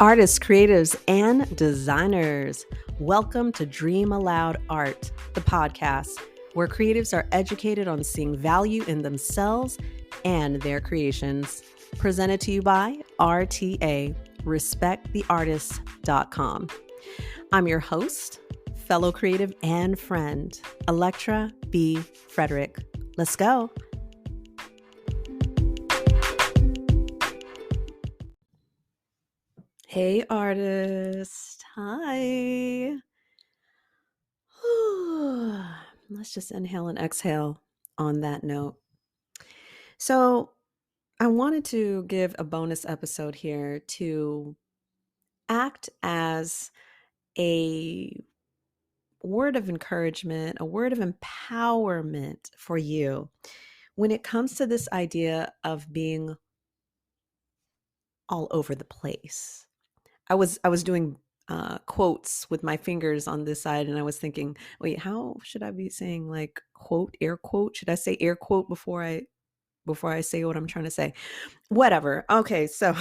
Artists, creatives, and designers, welcome to Dream Aloud Art, the podcast where creatives are educated on seeing value in themselves and their creations. Presented to you by RTA, respecttheartist.com. I'm your host, fellow creative and friend, Electra B. Frederick. Let's go. Hey, artist. Hi. Let's just inhale and exhale on that note. So, I wanted to give a bonus episode here to act as a word of encouragement, a word of empowerment for you when it comes to this idea of being all over the place. I was doing quotes with my fingers on this side, and I was thinking, wait, how should I be saying like quote, air quote? Should I say air quote before I say what I'm trying to say? Whatever. Okay, so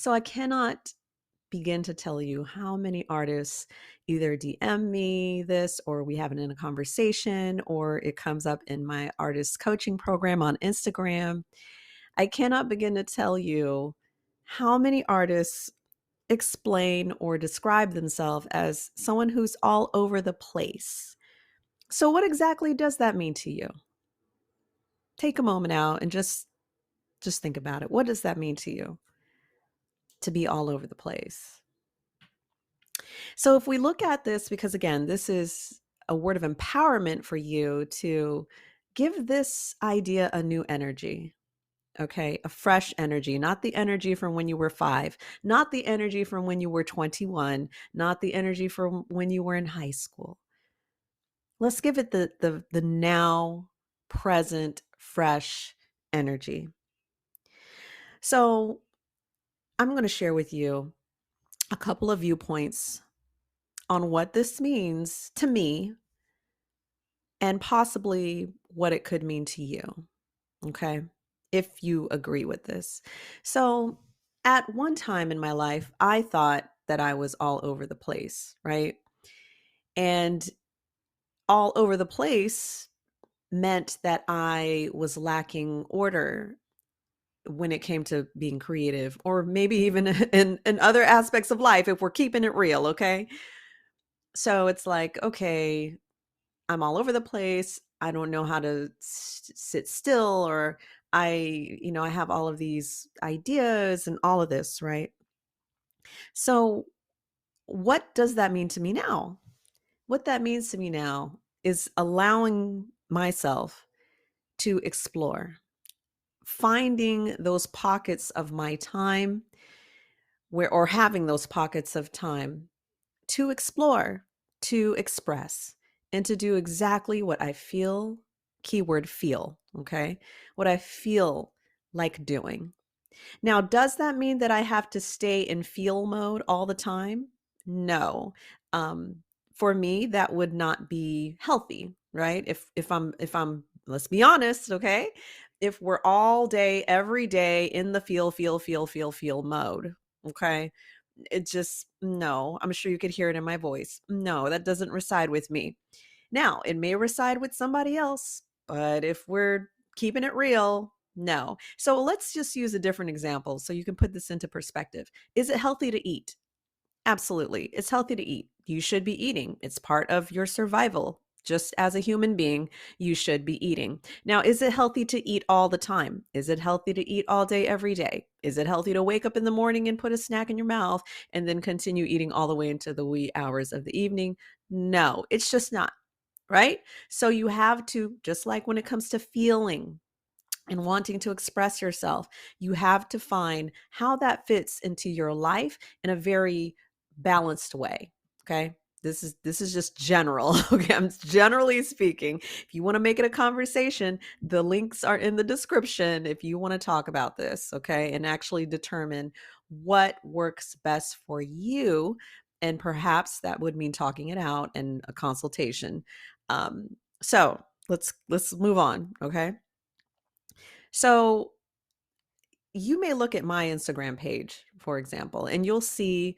I cannot begin to tell you how many artists either DM me this, or we have it in a conversation, or it comes up in my artist coaching program on Instagram. I cannot begin to tell you how many artists explain or describe themselves as someone who's all over the place. So what exactly does that mean to you? Take a moment out and just think about it. What does that mean to you to be all over the place? So if we look at this, because again, this is a word of empowerment for you to give this idea a new energy. Okay, a fresh energy, not the energy from when you were 5, not the energy from when you were 21, not the energy from when you were in high school. Let's give it the now present fresh energy. So, I'm going to share with you a couple of viewpoints on what this means to me and possibly what it could mean to you. Okay, if you agree with this. So, at one time in my life, I thought that I was all over the place, right? And all over the place meant that I was lacking order when it came to being creative, or maybe even in other aspects of life, if we're keeping it real, okay? So it's like, okay, I'm all over the place. I don't know how to sit still, or I have all of these ideas and all of this, right? So what does that mean to me now? What that means to me now is allowing myself to explore, finding those pockets of my time or having those pockets of time to explore, to express, and to do exactly what I feel, keyword feel, okay? What I feel like doing. Now, does that mean that I have to stay in feel mode all the time? No. Um, for me, that would not be healthy, right? If I'm let's be honest, okay? If we're all day, every day in the feel mode, okay? It just, no, I'm sure you could hear it in my voice. No, that doesn't reside with me. Now, it may reside with somebody else, but if we're keeping it real, no. So let's just use a different example so you can put this into perspective. Is it healthy to eat? Absolutely. It's healthy to eat. You should be eating. It's part of your survival. Just as a human being, you should be eating. Now, is it healthy to eat all the time? Is it healthy to eat all day, every day? Is it healthy to wake up in the morning and put a snack in your mouth and then continue eating all the way into the wee hours of the evening? No, it's just not, right? So you have to, just like when it comes to feeling and wanting to express yourself, you have to find how that fits into your life in a very balanced way. Okay. This is just general. Okay. I'm generally speaking. If you want to make it a conversation, the links are in the description if you want to talk about this. Okay. And actually determine what works best for you. And perhaps that would mean talking it out and a consultation. So let's move on. Okay. So you may look at my Instagram page, for example, and you'll see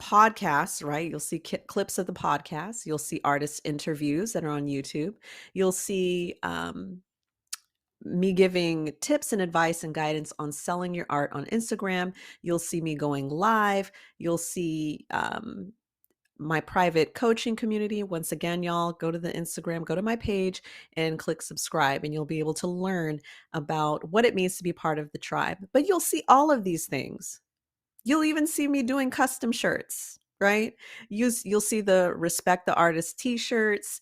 podcasts, right? You'll see clips of the podcast. You'll see artist interviews that are on YouTube. You'll see me giving tips and advice and guidance on selling your art on Instagram. You'll see me going live. You'll see my private coaching community. Once again, y'all go to the Instagram, go to my page and click subscribe, and you'll be able to learn about what it means to be part of the tribe. But you'll see all of these things. You'll even see me doing custom shirts, right? You'll see the Respect the Artist t-shirts.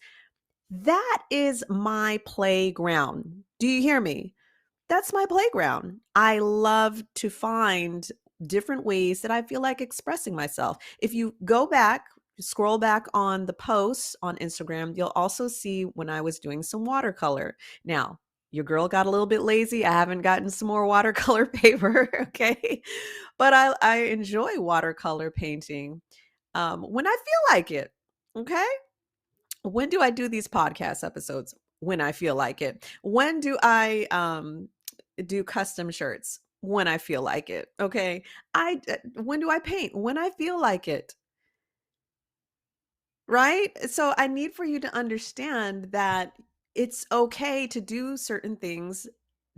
That is my playground. Do you hear me? That's my playground. I love to find different ways that I feel like expressing myself. If you go back, scroll back on the posts on Instagram, you'll also see when I was doing some watercolor. Now, your girl got a little bit lazy. I haven't gotten some more watercolor paper, okay? But I enjoy watercolor painting when I feel like it, okay? When do I do these podcast episodes? When I feel like it. When do I do custom shirts? When I feel like it. Okay. When do I paint? When I feel like it. Right? So I need for you to understand that it's okay to do certain things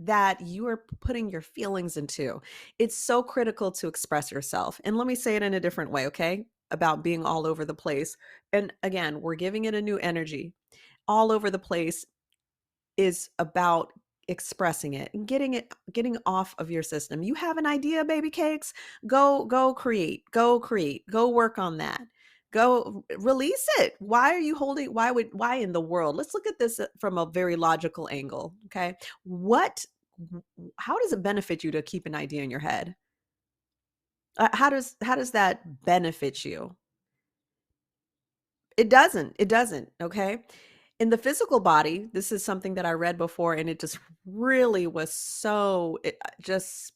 that you are putting your feelings into. It's so critical to express yourself. And let me say it in a different way, okay? About being all over the place. And again, we're giving it a new energy. All over the place is about expressing it and getting off of your system. You have an idea, baby cakes? Go create. Go create. Go work on that. Go release it. Why are you holding why in the world? Let's look at this from a very logical angle, okay? What how does it benefit you to keep an idea in your head? How does that benefit you? It doesn't, okay? In the physical body, this is something that I read before, and it just really was just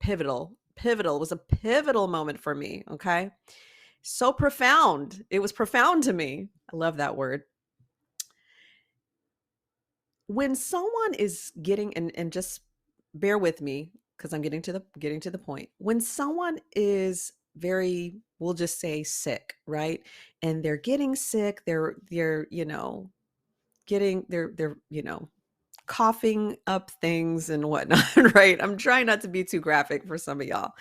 pivotal. It was a pivotal moment for me, okay? So profound. It was profound to me. I love that word. When someone is getting and just bear with me because I'm getting to the point. When someone is very, we'll just say sick, right? And they're getting sick, they're coughing up things and whatnot, right? I'm trying not to be too graphic for some of y'all.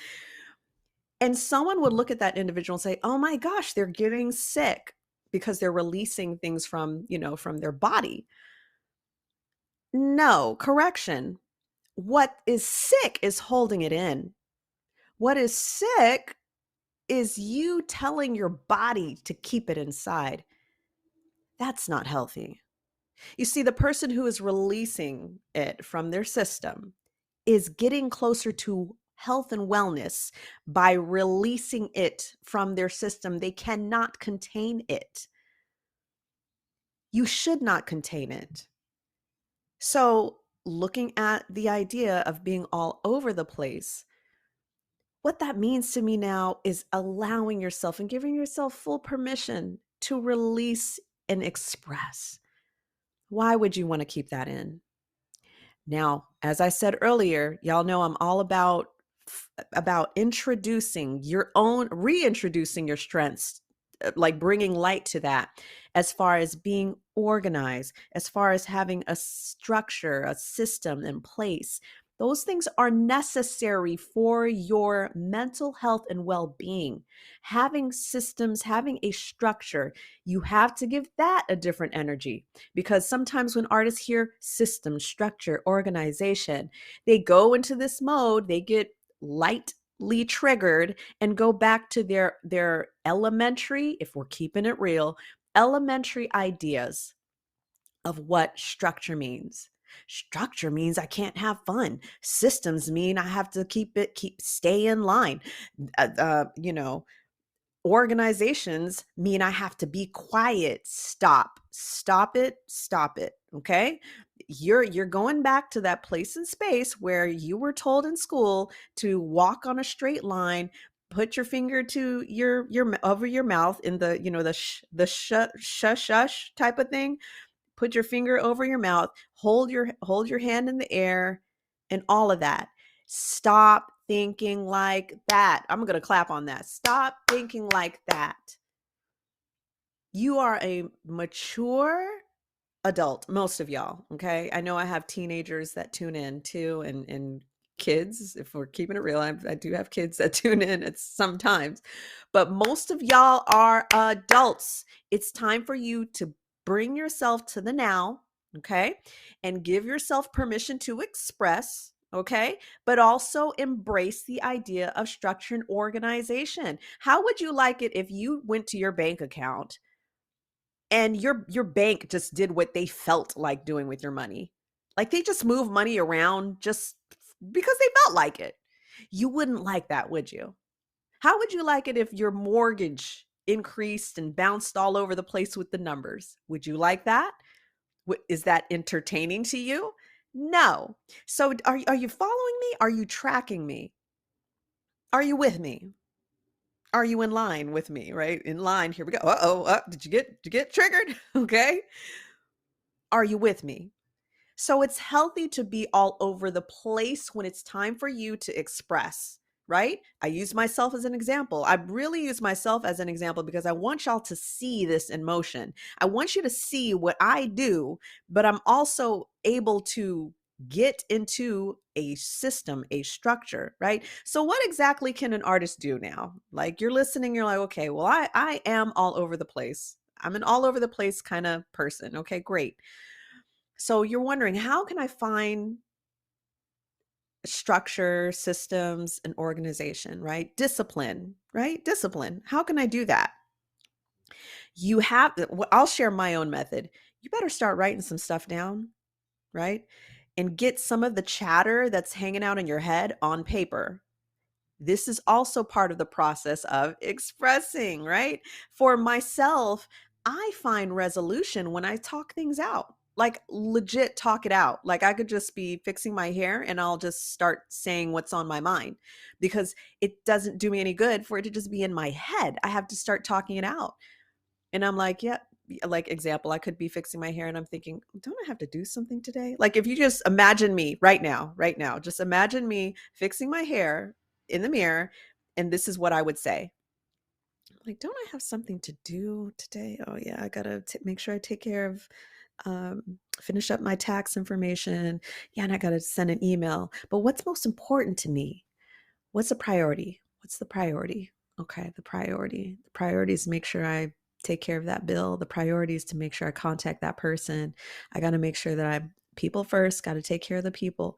And someone would look at that individual and say, oh my gosh, they're getting sick because they're releasing things from their body. No, correction. What is sick is holding it in. What is sick is you telling your body to keep it inside. That's not healthy. You see, the person who is releasing it from their system is getting closer to health and wellness by releasing it from their system. They cannot contain it. You should not contain it. So, looking at the idea of being all over the place, what that means to me now is allowing yourself and giving yourself full permission to release and express. Why would you want to keep that in? Now, as I said earlier, y'all know I'm all about reintroducing your strengths, like bringing light to that, as far as being organized, as far as having a structure, a system in place. Those things are necessary for your mental health and well-being. Having systems, having a structure, you have to give that a different energy, because sometimes when artists hear system, structure, organization, they go into this mode, they get lightly triggered and go back to their elementary, if we're keeping it real, elementary ideas of what structure means. Structure means I can't have fun. Systems mean I have to stay in line. Uh, uh, you know, Organizations mean I have to be quiet. Stop it. Okay. You're going back to that place and space where you were told in school to walk on a straight line, put your finger to your over your mouth in the shush type of thing. Put your finger over your mouth, hold your hand in the air, and all of that. Stop thinking like that. I'm going to clap on that. Stop thinking like that. You are a mature adult, most of y'all, okay? I know I have teenagers that tune in too, and kids, if we're keeping it real, I do have kids that tune in at sometimes, but most of y'all are adults. It's time for you to bring yourself to the now, okay? And give yourself permission to express, okay? But also embrace the idea of structure and organization. How would you like it if you went to your bank account and your bank just did what they felt like doing with your money? Like they just move money around just because they felt like it. You wouldn't like that, would you? How would you like it if your mortgage increased and bounced all over the place with the numbers? Would you like that? Is that entertaining to you? No. So are you following me? Are you tracking me? Are you with me? Are you in line with me? Right? In line. Here we go. Uh-oh. Did you get triggered? Okay. Are you with me? So it's healthy to be all over the place when it's time for you to express, right? I use myself as an example. I really use myself as an example because I want y'all to see this in motion. I want you to see what I do, but I'm also able to get into a system, a structure, right? So what exactly can an artist do now? Like you're listening, you're like, okay, well, I am all over the place. I'm an all over the place kind of person. Okay, great. So you're wondering, how can I find structure, systems, and organization, right? Discipline, right? Discipline. How can I do that? You have, I'll share my own method. You better start writing some stuff down, right? And get some of the chatter that's hanging out in your head on paper. This is also part of the process of expressing, right? For myself, I find resolution when I talk things out, like legit talk it out. Like I could just be fixing my hair and I'll just start saying what's on my mind because it doesn't do me any good for it to just be in my head. I have to start talking it out. And I'm like, yeah, like example, I could be fixing my hair and I'm thinking, don't I have to do something today? Like if you just imagine me right now, just imagine me fixing my hair in the mirror. And this is what I would say. Like, don't I have something to do today? Oh yeah, I gotta make sure I take care of, finish up my tax information. Yeah, and I gotta send an email. But what's most important to me? What's the priority? What's the priority? Okay, the priority. The priority is to make sure I take care of that bill. The priority is to make sure I contact that person. I got to make sure that I'm people first, got to take care of the people.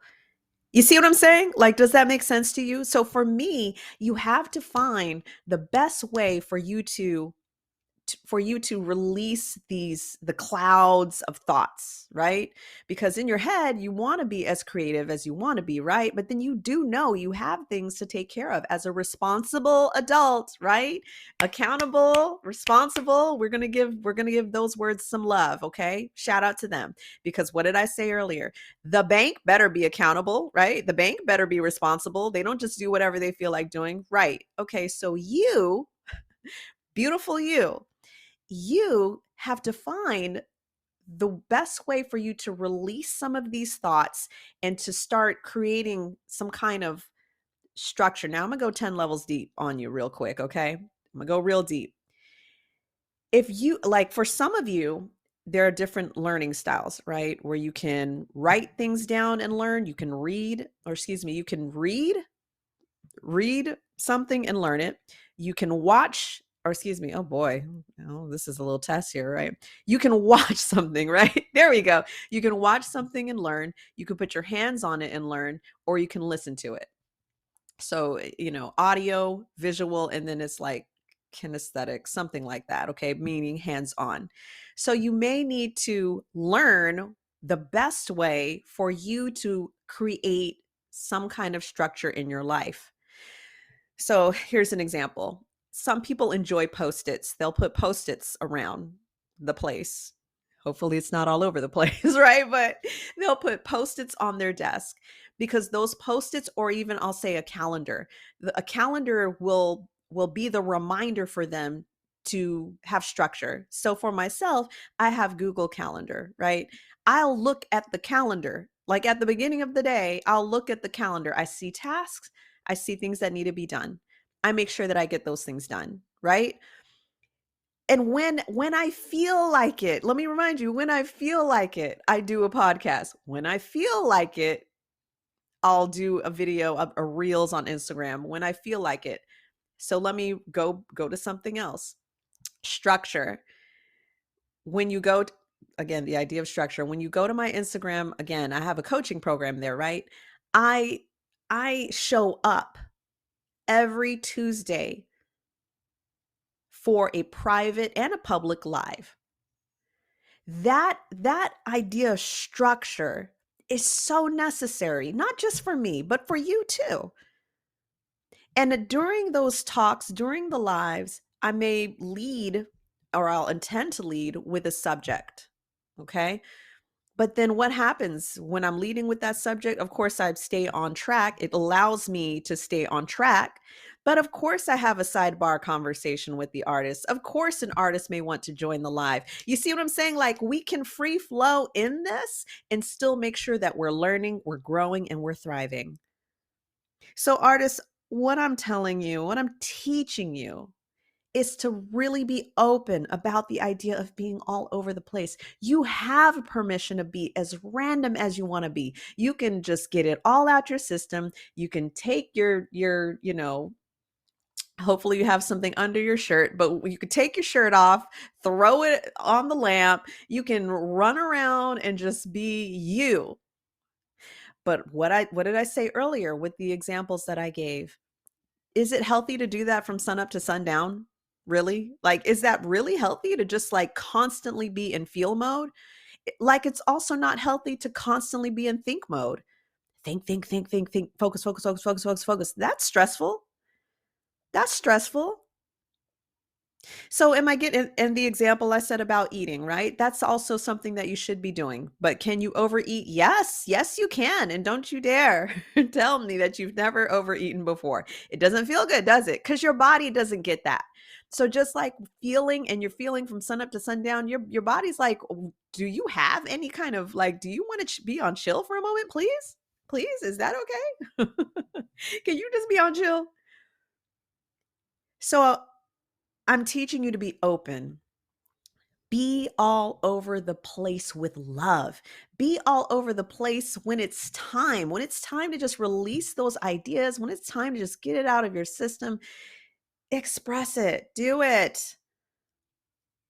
You see what I'm saying? Like, does that make sense to you? So for me, you have to find the best way for you to release the clouds of thoughts, right? Because in your head you want to be as creative as you want to be, right? But then you do know you have things to take care of as a responsible adult, right? Accountable, responsible. We're going to give those words some love, okay? Shout out to them, because what did I say earlier? The bank better be accountable, right? The bank better be responsible. They don't just do whatever they feel like doing, right? Okay, so you, beautiful you have to find the best way for you to release some of these thoughts and to start creating some kind of structure. Now, I'm going to go 10 levels deep on you real quick, okay? I'm going to go real deep. If you, like, for some of you, there are different learning styles, right? Where you can write things down and learn. You can read, or excuse me, you can read something and learn it. You can watch, or excuse me, oh boy, oh, this is a little test here, right? You can watch something, right? There we go. You can watch something and learn. You can put your hands on it and learn, or you can listen to it. So, audio, visual, and then it's like kinesthetic, something like that, okay? Meaning hands on. So you may need to learn the best way for you to create some kind of structure in your life. So here's an example. Some people enjoy Post-its. They'll put Post-its around the place. Hopefully it's not all over the place, right? But they'll put Post-its on their desk because those Post-its, or even I'll say a calendar will be the reminder for them to have structure. So for myself, I have Google Calendar, right? I'll look at the calendar. Like at the beginning of the day, I'll look at the calendar. I see tasks, I see things that need to be done. I make sure that I get those things done, right? And when I feel like it, let me remind you, when I feel like it, I do a podcast. When I feel like it, I'll do a video, a reels on Instagram when I feel like it. So let me go to something else. Structure. When you go again, the idea of structure. When you go to my Instagram, again, I have a coaching program there, right? I I show up every Tuesday for a private and a public live. That idea of structure is so necessary, not just for me, but for you too. And during those talks, during the lives, I may lead or I'll intend to lead with a subject. Okay. But then what happens when I'm leading with that subject? Of course, I stay on track. It allows me to stay on track. But of course, I have a sidebar conversation with the artist. Of course, an artist may want to join the live. You see what I'm saying? Like we can free flow in this and still make sure that we're learning, we're growing, and we're thriving. So, artists, what I'm telling you, what I'm teaching you is to really be open about the idea of being all over the place. You have permission to be as random as you want to be. You can just get it all out your system. You can take your hopefully you have something under your shirt, but you could take your shirt off, throw it on the lamp. You can run around and just be you. But what did I say earlier with the examples that I gave? Is it healthy to do that from sun up to sundown? Really? Like, is that really healthy to just like constantly be in feel mode? Like, it's also not healthy to constantly be in think mode. Think, focus, focus, focus, focus, focus, focus. That's stressful. That's stressful. So am I getting and the example I said about eating, right? That's also something that you should be doing. But can you overeat? Yes, yes, you can. And don't you dare tell me that you've never overeaten before. It doesn't feel good, does it? Because your body doesn't get that. So just like feeling and you're feeling from sun up to sundown, your body's like, do you have any kind of like, do you want to be on chill for a moment, please? Please, is that okay? Can you just be on chill? So I'm teaching you to be open. Be all over the place with love. Be all over the place when it's time to just release those ideas, when it's time to just get it out of your system, express it, do it.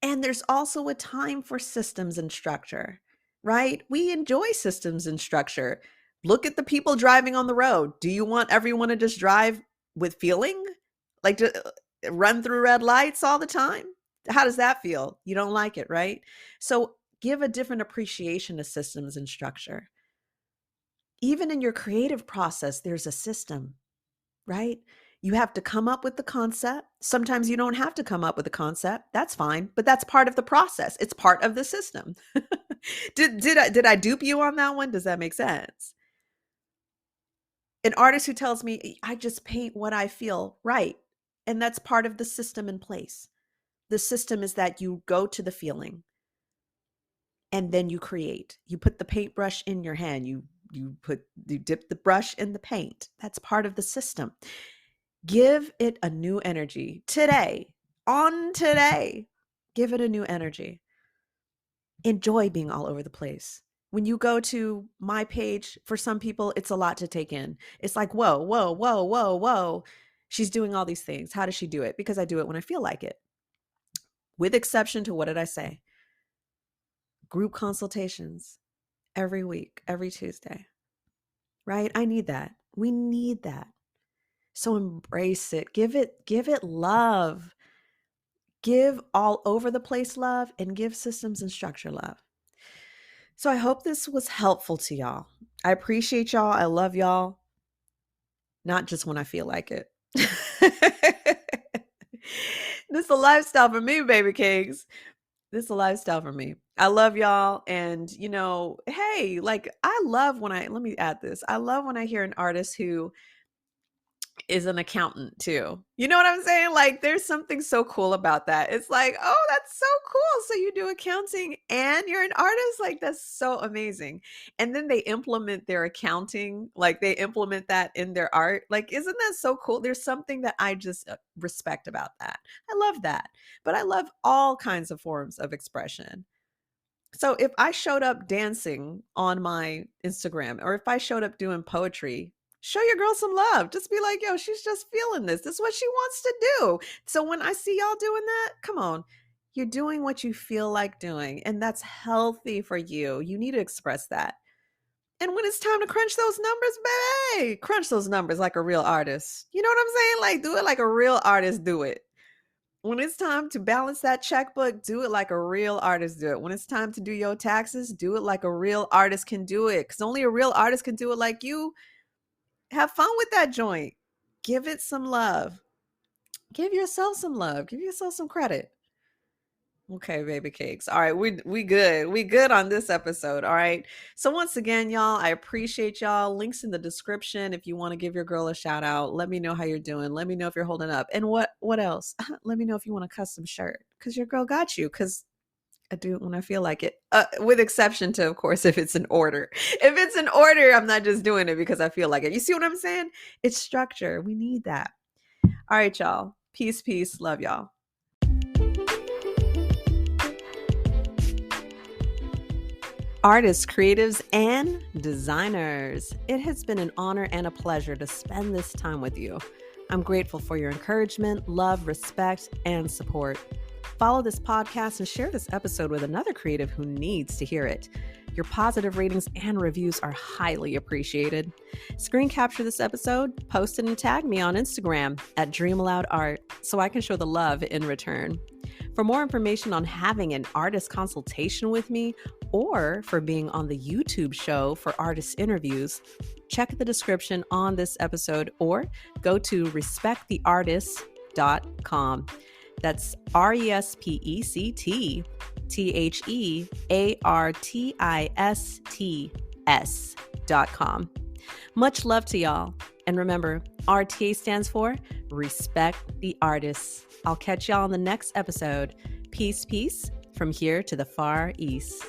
And there's also a time for systems and structure, right? We enjoy systems and structure. Look at the people driving on the road. Do you want everyone to just drive with feeling? Like to run through red lights all the time? How does that feel? You don't like it, right? So give a different appreciation to systems and structure. Even in your creative process, there's a system, right? You have to come up with the concept. Sometimes you don't have to come up with a concept. That's fine, but that's part of the process. It's part of the system. Did I dupe you on that one? Does that make sense? An artist who tells me I just paint what I feel, right? And that's part of the system in place. The system is that you go to the feeling and then you create. You put the paintbrush in your hand. You dip the brush in the paint. That's part of the system. Give it a new energy today, on today. Give it a new energy. Enjoy being all over the place. When you go to my page, for some people, it's a lot to take in. It's like, whoa, whoa, whoa, whoa, whoa. She's doing all these things. How does she do it? Because I do it when I feel like it. With exception to what did I say? Group consultations every week, every Tuesday, right? I need that. We need that. So embrace it. Give it love. Give all over the place love and give systems and structure love. So I hope this was helpful to y'all. I appreciate y'all. I love y'all. Not just when I feel like it. This is a lifestyle for me, baby kings. This is a lifestyle for me. I love y'all. And, hey, like I love when let me add this. I love when I hear an artist who is an accountant too. You know what I'm saying? Like there's something so cool about that. It's like, oh, that's so cool. So you do accounting and you're an artist? Like that's so amazing. And then they implement their accounting, like they implement that in their art. Like, isn't that so cool? There's something that I just respect about that. I love that. But I love all kinds of forms of expression. So if I showed up dancing on my Instagram or if I showed up doing poetry, show your girl some love. Just be like, yo, she's just feeling this. This is what she wants to do. So when I see y'all doing that, come on. You're doing what you feel like doing, and that's healthy for you. You need to express that. And when it's time to crunch those numbers, baby, crunch those numbers like a real artist. You know what I'm saying? Like, do it like a real artist, do it. When it's time to balance that checkbook, do it like a real artist do it. When it's time to do your taxes, do it like a real artist can do it. Because only a real artist can do it like you. Have fun with that joint. Give it some love. Give yourself some love. Give yourself some credit. Okay, baby cakes. All right, we good. We good on this episode. All right. So once again, y'all, I appreciate y'all. Links in the description if you want to give your girl a shout out. Let me know how you're doing. Let me know if you're holding up. And what else? Let me know if you want a custom shirt cuz your girl got you cuz I do it when I feel like it. With exception to, of course, if it's an order. If it's an order, I'm not just doing it because I feel like it. You see what I'm saying? It's structure. We need that. All right, y'all. Peace, peace. Love y'all. Artists, creatives, and designers. It has been an honor and a pleasure to spend this time with you. I'm grateful for your encouragement, love, respect, and support. Follow this podcast and share this episode with another creative who needs to hear it. Your positive ratings and reviews are highly appreciated. Screen capture this episode, post it and tag me on Instagram at DreamAloudArt so I can show the love in return. For more information on having an artist consultation with me or for being on the YouTube show for artist interviews, check the description on this episode or go to respecttheartist.com. That's RESPECTHEARTISTS.com. Much love to y'all. And remember, RTA stands for Respect the Artists. I'll catch y'all on the next episode. Peace, peace from here to the Far East.